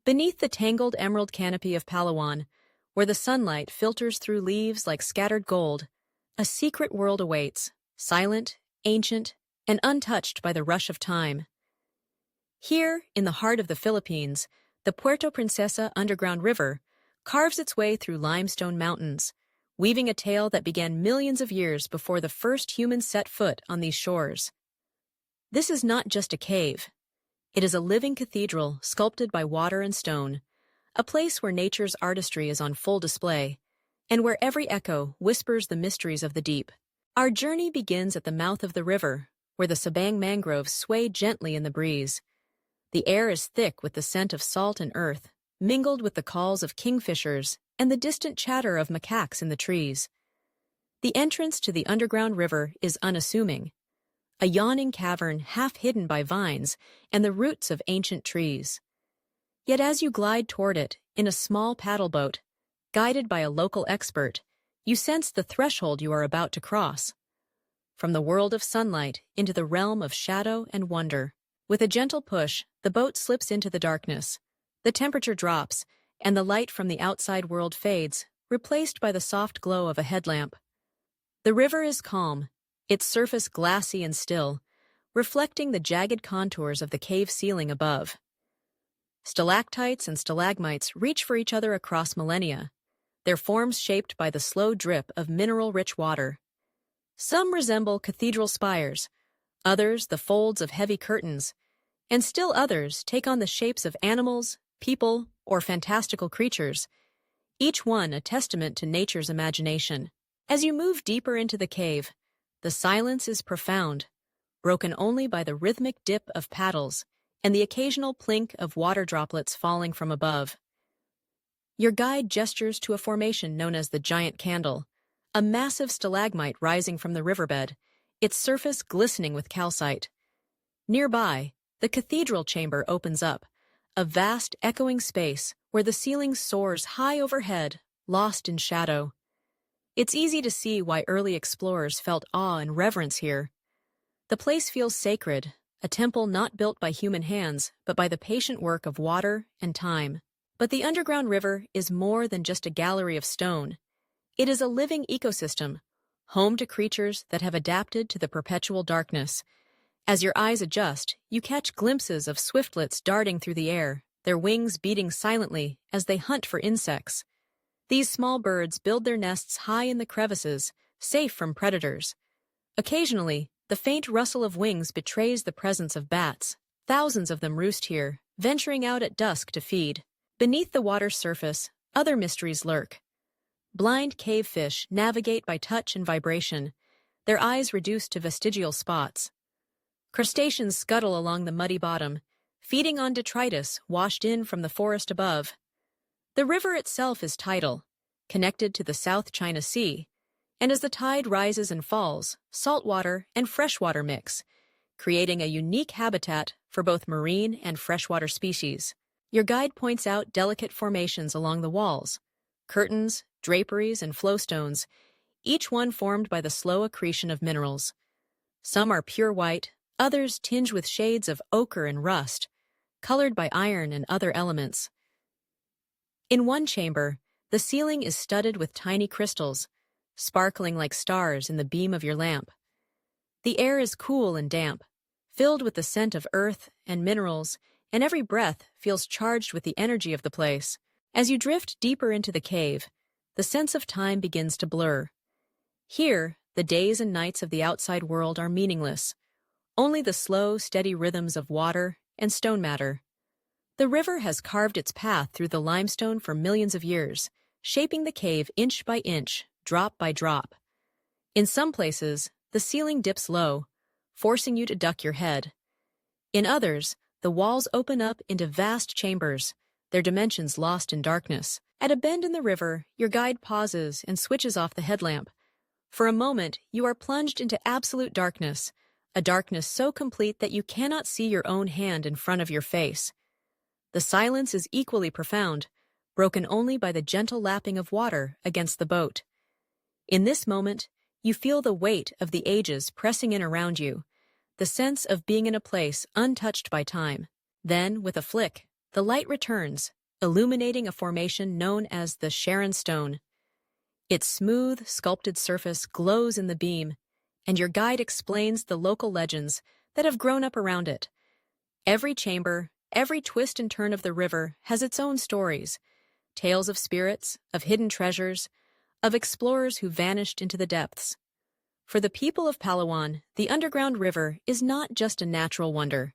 Beneath the tangled emerald canopy of Palawan, where the sunlight filters through leaves like scattered gold, a secret world awaits, silent, ancient, and untouched by the rush of time. Here, in the heart of the Philippines, the Puerto Princesa Underground River carves its way through limestone mountains, weaving a tale that began millions of years before the first humans set foot on these shores. This is not just a cave. It is a living cathedral sculpted by water and stone, a place where nature's artistry is on full display, and where every echo whispers the mysteries of the deep. Our journey begins at the mouth of the river, where the sabang mangroves sway gently in the breeze. The air is thick with the scent of salt and earth, mingled with the calls of kingfishers and the distant chatter of macaques in the trees. The entrance to the underground river is unassuming, a yawning cavern half hidden by vines and the roots of ancient trees. Yet as you glide toward it in a small paddle boat, guided by a local expert, you sense the threshold you are about to cross. From the world of sunlight into the realm of shadow and wonder. With a gentle push, the boat slips into the darkness. The temperature drops, and the light from the outside world fades, replaced by the soft glow of a headlamp. The river is calm, its surface glassy and still, reflecting the jagged contours of the cave ceiling above. Stalactites and stalagmites reach for each other across millennia, their forms shaped by the slow drip of mineral-rich water. Some resemble cathedral spires, others the folds of heavy curtains, and still others take on the shapes of animals, people, or fantastical creatures, each one a testament to nature's imagination. As you move deeper into the cave, the silence is profound, broken only by the rhythmic dip of paddles and the occasional plink of water droplets falling from above. Your guide gestures to a formation known as the Giant Candle, a massive stalagmite rising from the riverbed, its surface glistening with calcite. Nearby, the cathedral chamber opens up, a vast echoing space where the ceiling soars high overhead, lost in shadow. It's easy to see why early explorers felt awe and reverence here. The place feels sacred, a temple not built by human hands, but by the patient work of water and time. But the underground river is more than just a gallery of stone. It is a living ecosystem, home to creatures that have adapted to the perpetual darkness. As your eyes adjust, you catch glimpses of swiftlets darting through the air, their wings beating silently as they hunt for insects. These small birds build their nests high in the crevices, safe from predators. Occasionally, the faint rustle of wings betrays the presence of bats. Thousands of them roost here, venturing out at dusk to feed. Beneath the water's surface, other mysteries lurk. Blind cave fish navigate by touch and vibration, their eyes reduced to vestigial spots. Crustaceans scuttle along the muddy bottom, feeding on detritus washed in from the forest above. The river itself is tidal, connected to the South China Sea, and as the tide rises and falls, saltwater and freshwater mix, creating a unique habitat for both marine and freshwater species. Your guide points out delicate formations along the walls, curtains, draperies, and flowstones, each one formed by the slow accretion of minerals. Some are pure white, others tinged with shades of ochre and rust, colored by iron and other elements. In one chamber, the ceiling is studded with tiny crystals, sparkling like stars in the beam of your lamp. The air is cool and damp, filled with the scent of earth and minerals, and every breath feels charged with the energy of the place. As you drift deeper into the cave, the sense of time begins to blur. Here, the days and nights of the outside world are meaningless. Only the slow, steady rhythms of water and stone matter. The river has carved its path through the limestone for millions of years, shaping the cave inch by inch, drop by drop. In some places, the ceiling dips low, forcing you to duck your head. In others, the walls open up into vast chambers, their dimensions lost in darkness. At a bend in the river, your guide pauses and switches off the headlamp. For a moment, you are plunged into absolute darkness, a darkness so complete that you cannot see your own hand in front of your face. The silence is equally profound, broken only by the gentle lapping of water against the boat. In this moment, you feel the weight of the ages pressing in around you, the sense of being in a place untouched by time. Then, with a flick, the light returns, illuminating a formation known as the Sharon Stone. Its smooth, sculpted surface glows in the beam, and your guide explains the local legends that have grown up around it. Every chamber, every twist and turn of the river has its own stories, tales of spirits, of hidden treasures, of explorers who vanished into the depths. For the people of Palawan, the underground river is not just a natural wonder.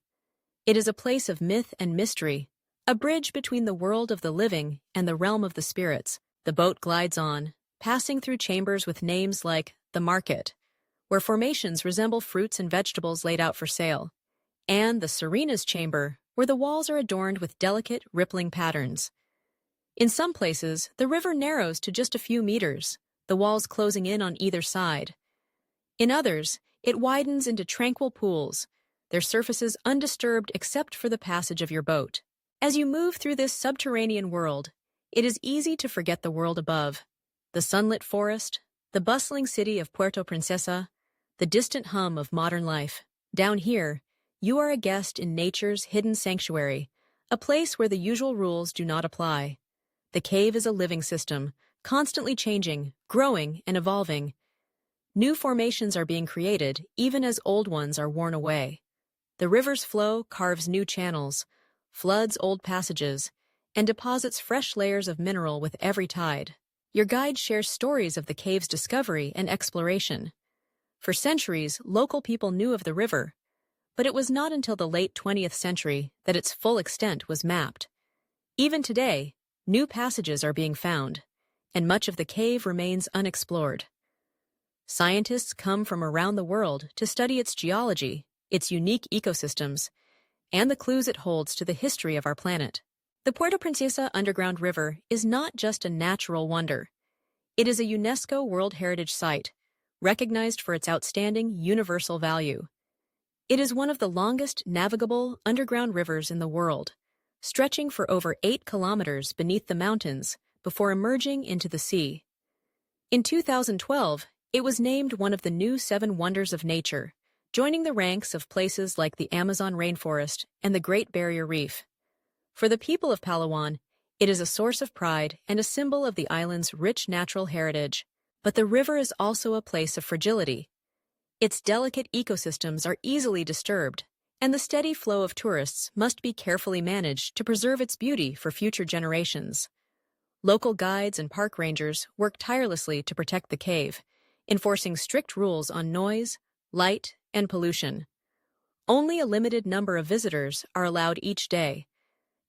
It is a place of myth and mystery, a bridge between the world of the living and the realm of the spirits. The boat glides on, passing through chambers with names like the market, where formations resemble fruits and vegetables laid out for sale, and the Serena's chamber, where the walls are adorned with delicate, rippling patterns. In some places, the river narrows to just a few meters, the walls closing in on either side. In others, it widens into tranquil pools, their surfaces undisturbed except for the passage of your boat. As you move through this subterranean world, it is easy to forget the world above. The sunlit forest, the bustling city of Puerto Princesa, the distant hum of modern life. Down here, you are a guest in nature's hidden sanctuary, a place where the usual rules do not apply. The cave is a living system, constantly changing, growing, and evolving. New formations are being created, even as old ones are worn away. The river's flow carves new channels, floods old passages, and deposits fresh layers of mineral with every tide. Your guide shares stories of the cave's discovery and exploration. For centuries, local people knew of the river, but it was not until the late 20th century that its full extent was mapped. Even today, new passages are being found, and much of the cave remains unexplored. Scientists come from around the world to study its geology, its unique ecosystems, and the clues it holds to the history of our planet. The Puerto Princesa Underground River is not just a natural wonder. It is a UNESCO World Heritage Site, recognized for its outstanding universal value. It is one of the longest navigable underground rivers in the world, stretching for over 8 kilometers beneath the mountains before emerging into the sea. In 2012, it was named one of the new 7 wonders of nature, joining the ranks of places like the Amazon rainforest and the Great Barrier Reef. For the people of Palawan, it is a source of pride and a symbol of the island's rich natural heritage. But the river is also a place of fragility. Its delicate ecosystems are easily disturbed, and the steady flow of tourists must be carefully managed to preserve its beauty for future generations. Local guides and park rangers work tirelessly to protect the cave, enforcing strict rules on noise, light, and pollution. Only a limited number of visitors are allowed each day,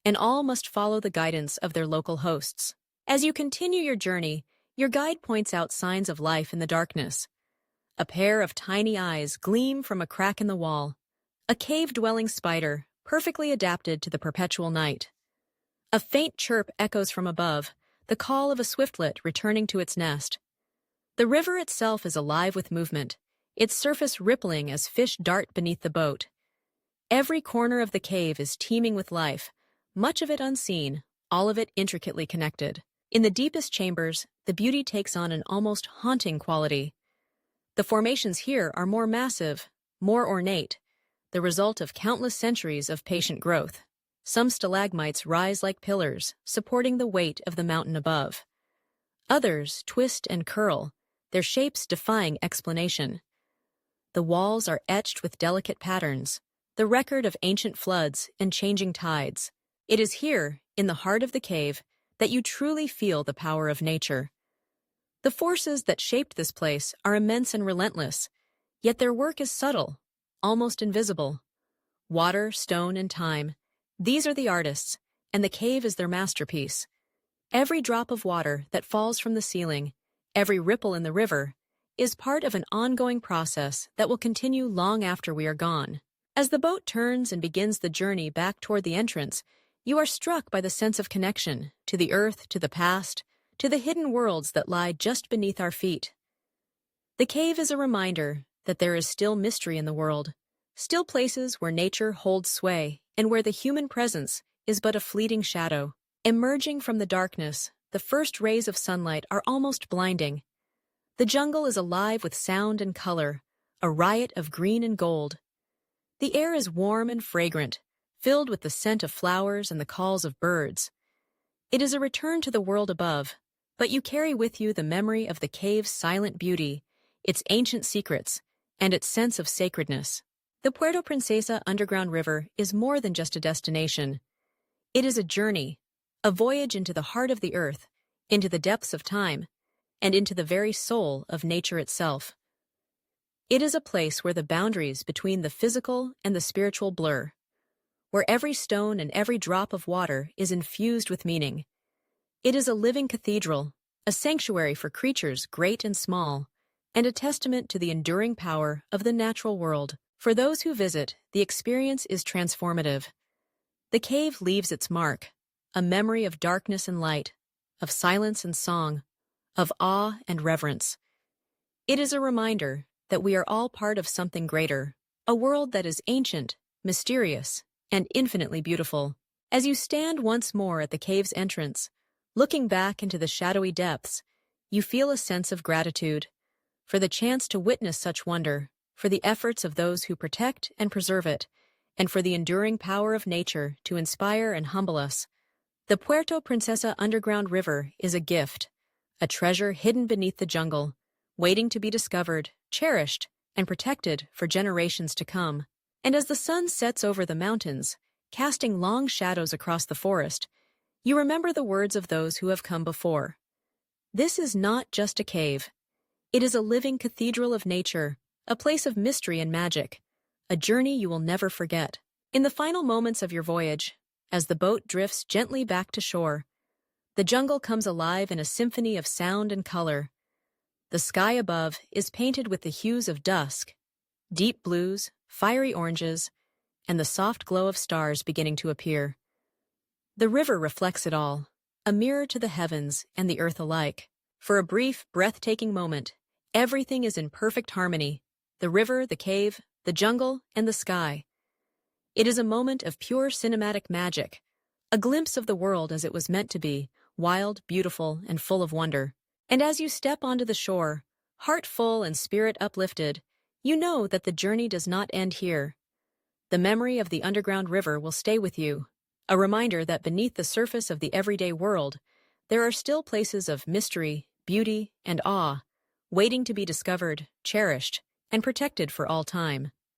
and all must follow the guidance of their local hosts. As you continue your journey, your guide points out signs of life in the darkness. A pair of tiny eyes gleam from a crack in the wall, a cave-dwelling spider perfectly adapted to the perpetual night. A faint chirp echoes from above, the call of a swiftlet returning to its nest. The river itself is alive with movement, its surface rippling as fish dart beneath the boat. Every corner of the cave is teeming with life, much of it unseen, all of it intricately connected. In the deepest chambers, the beauty takes on an almost haunting quality. The formations here are more massive, more ornate, the result of countless centuries of patient growth. Some stalagmites rise like pillars, supporting the weight of the mountain above. Others twist and curl, their shapes defying explanation. The walls are etched with delicate patterns, the record of ancient floods and changing tides. It is here, in the heart of the cave, that you truly feel the power of nature. The forces that shaped this place are immense and relentless, yet their work is subtle, almost invisible. Water, stone, and time, these are the artists, and the cave is their masterpiece. Every drop of water that falls from the ceiling, every ripple in the river, is part of an ongoing process that will continue long after we are gone. As the boat turns and begins the journey back toward the entrance, you are struck by the sense of connection to the earth, to the past, to the hidden worlds that lie just beneath our feet. The cave is a reminder that there is still mystery in the world, still places where nature holds sway and where the human presence is but a fleeting shadow. Emerging from the darkness, the first rays of sunlight are almost blinding. The jungle is alive with sound and color, a riot of green and gold. The air is warm and fragrant, filled with the scent of flowers and the calls of birds. It is a return to the world above, but you carry with you the memory of the cave's silent beauty, its ancient secrets, and its sense of sacredness. The Puerto Princesa Underground River is more than just a destination. It is a journey, a voyage into the heart of the earth, into the depths of time, and into the very soul of nature itself. It is a place where the boundaries between the physical and the spiritual blur, where every stone and every drop of water is infused with meaning. It is a living cathedral, a sanctuary for creatures great and small, and a testament to the enduring power of the natural world. For those who visit, the experience is transformative. The cave leaves its mark, a memory of darkness and light, of silence and song, of awe and reverence. It is a reminder that we are all part of something greater, a world that is ancient, mysterious, and infinitely beautiful. As you stand once more at the cave's entrance, looking back into the shadowy depths, you feel a sense of gratitude for the chance to witness such wonder, for the efforts of those who protect and preserve it, and for the enduring power of nature to inspire and humble us. The Puerto Princesa Underground River is a gift, a treasure hidden beneath the jungle, waiting to be discovered, cherished, and protected for generations to come. And as the sun sets over the mountains, casting long shadows across the forest, you remember the words of those who have come before. This is not just a cave. It is a living cathedral of nature, a place of mystery and magic, a journey you will never forget. In the final moments of your voyage, as the boat drifts gently back to shore, the jungle comes alive in a symphony of sound and color. The sky above is painted with the hues of dusk, deep blues, fiery oranges, and the soft glow of stars beginning to appear. The river reflects it all, a mirror to the heavens and the earth alike. For a brief, breathtaking moment, everything is in perfect harmony: the river, the cave, the jungle, and the sky. It is a moment of pure cinematic magic, a glimpse of the world as it was meant to be, wild, beautiful, and full of wonder. And as you step onto the shore, heart full and spirit uplifted, you know that the journey does not end here. The memory of the underground river will stay with you, a reminder that beneath the surface of the everyday world, there are still places of mystery, beauty, and awe, waiting to be discovered, cherished, and protected for all time.